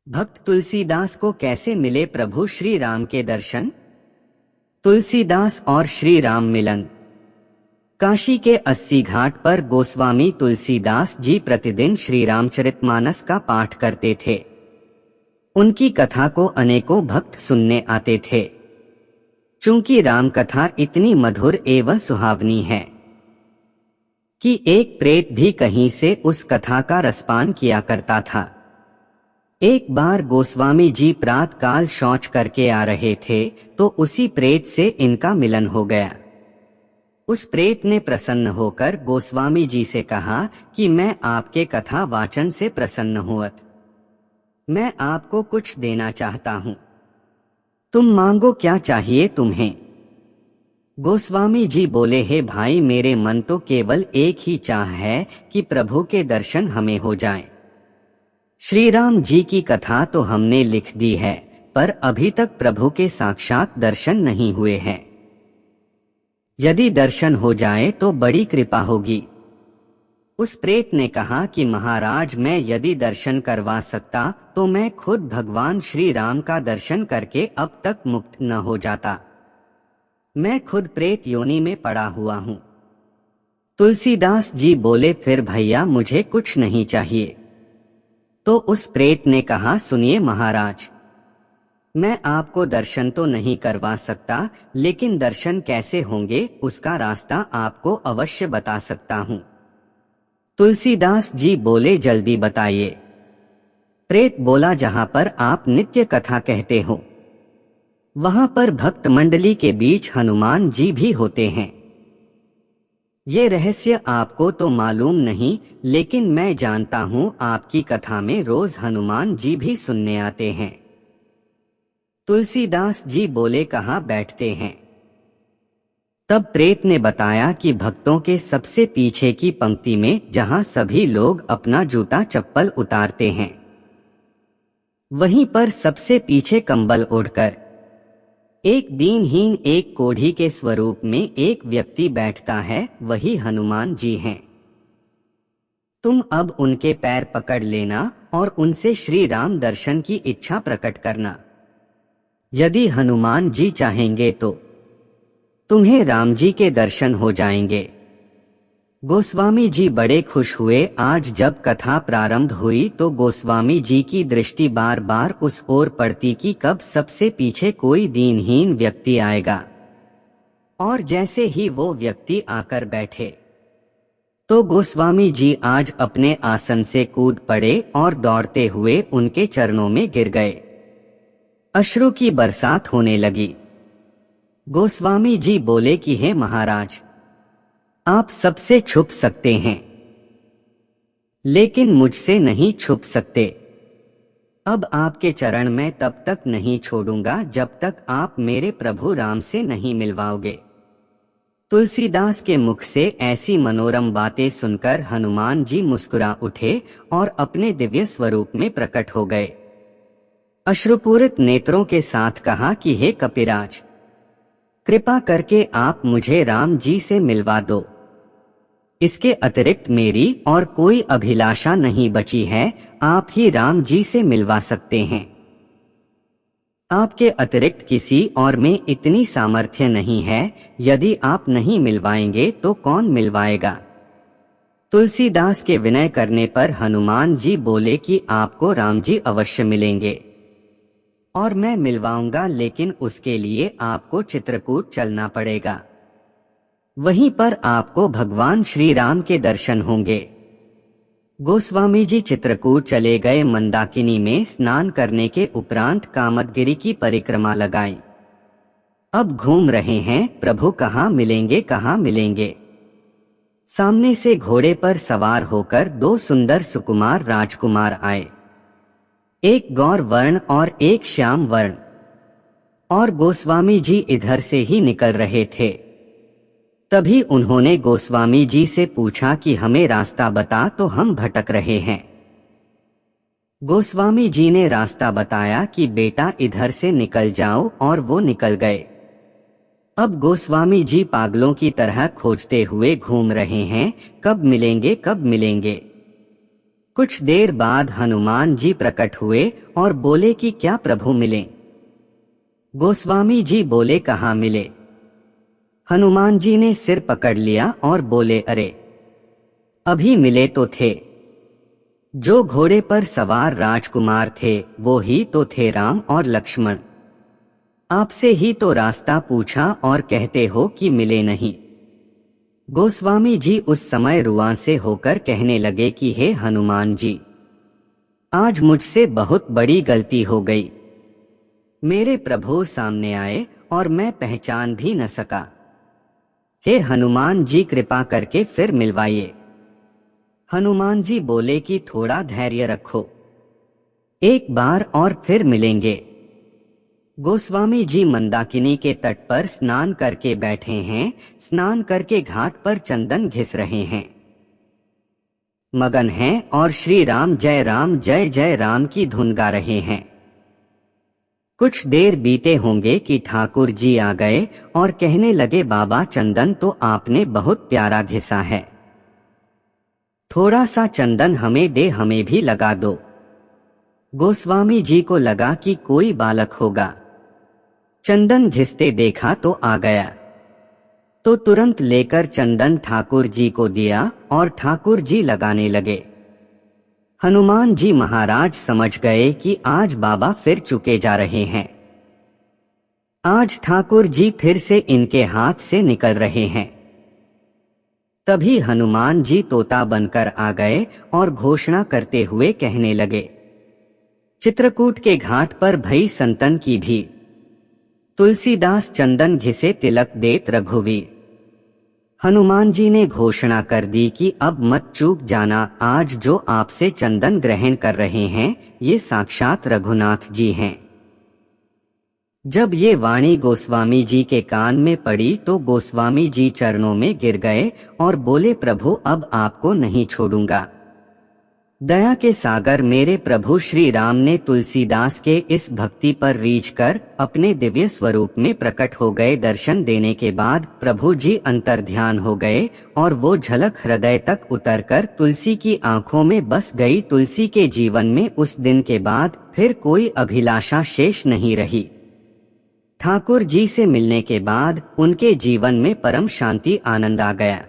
भक्त तुलसीदास को कैसे मिले प्रभु श्री राम के दर्शन। तुलसीदास और श्री राम मिलन। काशी के 80 घाट पर गोस्वामी तुलसीदास जी प्रतिदिन श्री रामचरितमानस का पाठ करते थे। उनकी कथा को अनेकों भक्त सुनने आते थे। चूंकि राम कथा इतनी मधुर एवं सुहावनी है कि एक प्रेत भी कहीं से उस कथा का रसपान किया करता था। एक बार गोस्वामी जी प्रातः काल शौच करके आ रहे थे तो उसी प्रेत से इनका मिलन हो गया। उस प्रेत ने प्रसन्न होकर गोस्वामी जी से कहा कि मैं आपके कथा वाचन से प्रसन्न हुआ, मैं आपको कुछ देना चाहता हूँ, तुम मांगो क्या चाहिए तुम्हें। गोस्वामी जी बोले, हे भाई, मेरे मन तो केवल एक ही चाह है कि प्रभु के दर्शन हमें हो जाएं। श्री राम जी की कथा तो हमने लिख दी है, पर अभी तक प्रभु के साक्षात दर्शन नहीं हुए हैं। यदि दर्शन हो जाए तो बड़ी कृपा होगी। उस प्रेत ने कहा कि महाराज, मैं यदि दर्शन करवा सकता तो मैं खुद भगवान श्री राम का दर्शन करके अब तक मुक्त न हो जाता। मैं खुद प्रेत योनि में पड़ा हुआ हूँ। तुलसीदास जी बोले, फिर भैया मुझे कुछ नहीं चाहिए। तो उस प्रेत ने कहा, सुनिए महाराज, मैं आपको दर्शन तो नहीं करवा सकता, लेकिन दर्शन कैसे होंगे उसका रास्ता आपको अवश्य बता सकता हूँ। तुलसीदास जी बोले, जल्दी बताइए। प्रेत बोला, जहाँ पर आप नित्य कथा कहते हो वहाँ पर भक्त मंडली के बीच हनुमान जी भी होते हैं। ये रहस्य आपको तो मालूम नहीं, लेकिन मैं जानता हूँ आपकी कथा में रोज हनुमान जी भी सुनने आते हैं। तुलसीदास जी बोले, कहाँ बैठते हैं। तब प्रेत ने बताया कि भक्तों के सबसे पीछे की पंक्ति में, जहाँ सभी लोग अपना जूता चप्पल उतारते हैं, वहीं पर सबसे पीछे कंबल ओढ़कर एक दीनहीन, एक कोढ़ी के स्वरूप में एक व्यक्ति बैठता है, वही हनुमान जी हैं। तुम अब उनके पैर पकड़ लेना और उनसे श्री राम दर्शन की इच्छा प्रकट करना। यदि हनुमान जी चाहेंगे तो तुम्हें राम जी के दर्शन हो जाएंगे। गोस्वामी जी बड़े खुश हुए। आज जब कथा प्रारंभ हुई तो गोस्वामी जी की दृष्टि बार बार उस ओर पड़ती कि कब सबसे पीछे कोई दीनहीन व्यक्ति आएगा, और जैसे ही वो व्यक्ति आकर बैठे तो गोस्वामी जी आज अपने आसन से कूद पड़े और दौड़ते हुए उनके चरणों में गिर गए। अश्रु की बरसात होने लगी। गोस्वामी जी बोले कि हे महाराज, आप सबसे छुप सकते हैं, लेकिन मुझसे नहीं छुप सकते। अब आपके चरण मैं तब तक नहीं छोड़ूंगा जब तक आप मेरे प्रभु राम से नहीं मिलवाओगे। तुलसीदास के मुख से ऐसी मनोरम बातें सुनकर हनुमान जी मुस्कुरा उठे और अपने दिव्य स्वरूप में प्रकट हो गए। अश्रुपूरित नेत्रों के साथ कहा कि हे कपिराज, कृपा करके आप मुझे राम जी से मिलवा दो। इसके अतिरिक्त मेरी और कोई अभिलाषा नहीं बची है। आप ही राम जी से मिलवा सकते हैं। आपके अतिरिक्त किसी और में इतनी सामर्थ्य नहीं है। यदि आप नहीं मिलवाएंगे तो कौन मिलवाएगा। तुलसीदास के विनय करने पर हनुमान जी बोले कि आपको राम जी अवश्य मिलेंगे और मैं मिलवाऊंगा, लेकिन उसके लिए आपको चित्रकूट चलना पड़ेगा। वहीं पर आपको भगवान श्री राम के दर्शन होंगे। गोस्वामी जी चित्रकूट चले गए। मंदाकिनी में स्नान करने के उपरांत कामदगिरि की परिक्रमा लगाई। अब घूम रहे हैं, प्रभु कहाँ मिलेंगे, कहाँ मिलेंगे। सामने से घोड़े पर सवार होकर दो सुंदर सुकुमार राजकुमार आए, एक गौर वर्ण और एक श्याम वर्ण, और गोस्वामी जी इधर से ही निकल रहे थे। तभी उन्होंने गोस्वामी जी से पूछा कि हमें रास्ता बता, तो हम भटक रहे हैं। गोस्वामी जी ने रास्ता बताया कि बेटा इधर से निकल जाओ, और वो निकल गए। अब गोस्वामी जी पागलों की तरह खोजते हुए घूम रहे हैं, कब मिलेंगे, कब मिलेंगे। कुछ देर बाद हनुमान जी प्रकट हुए और बोले कि क्या प्रभु मिले। गोस्वामी जी बोले कहाँ मिले। हनुमान जी ने सिर पकड़ लिया और बोले अरे अभी मिले तो थे। जो घोड़े पर सवार राजकुमार थे वो ही तो थे राम और लक्ष्मण। आपसे ही तो रास्ता पूछा और कहते हो कि मिले नहीं। गोस्वामी जी उस समय रुआं से होकर कहने लगे कि हे हनुमान जी, आज मुझसे बहुत बड़ी गलती हो गई। मेरे प्रभु सामने आए और मैं पहचान भी न सका। हे हनुमान जी कृपा करके फिर मिलवाइए। हनुमान जी बोले कि थोड़ा धैर्य रखो, एक बार और फिर मिलेंगे। गोस्वामी जी मंदाकिनी के तट पर स्नान करके बैठे हैं। स्नान करके घाट पर चंदन घिस रहे हैं, मगन हैं और श्री राम जय जय राम की धुन गा रहे हैं। कुछ देर बीते होंगे कि ठाकुर जी आ गए और कहने लगे बाबा चंदन तो आपने बहुत प्यारा घिसा है, थोड़ा सा चंदन हमें दे, हमें भी लगा दो। गोस्वामी जी को लगा कि कोई बालक होगा। चंदन घिसते देखा तो आ गया, तो तुरंत लेकर चंदन ठाकुर जी को दिया और ठाकुर जी लगाने लगे। हनुमान जी महाराज समझ गए कि आज बाबा फिर चुके जा रहे हैं। आज ठाकुर जी फिर से इनके हाथ से निकल रहे हैं। तभी हनुमान जी तोता बनकर आ गए और घोषणा करते हुए कहने लगे, चित्रकूट के घाट पर भई संतन की भी, तुलसीदास चंदन घिसे तिलक देत रघुवीर। हनुमान जी ने घोषणा कर दी कि अब मत चूक जाना, आज जो आपसे चंदन ग्रहण कर रहे हैं ये साक्षात रघुनाथ जी हैं। जब ये वाणी गोस्वामी जी के कान में पड़ी तो गोस्वामी जी चरणों में गिर गए और बोले प्रभु अब आपको नहीं छोड़ूंगा। दया के सागर मेरे प्रभु श्री राम ने तुलसीदास के इस भक्ति पर रीझकर अपने दिव्य स्वरूप में प्रकट हो गए। दर्शन देने के बाद प्रभु जी अंतर्ध्यान हो गए और वो झलक हृदय तक उतरकर तुलसी की आंखों में बस गई। तुलसी के जीवन में उस दिन के बाद फिर कोई अभिलाषा शेष नहीं रही। ठाकुर जी से मिलने के बाद उनके जीवन में परम शांति आनंद आ गया।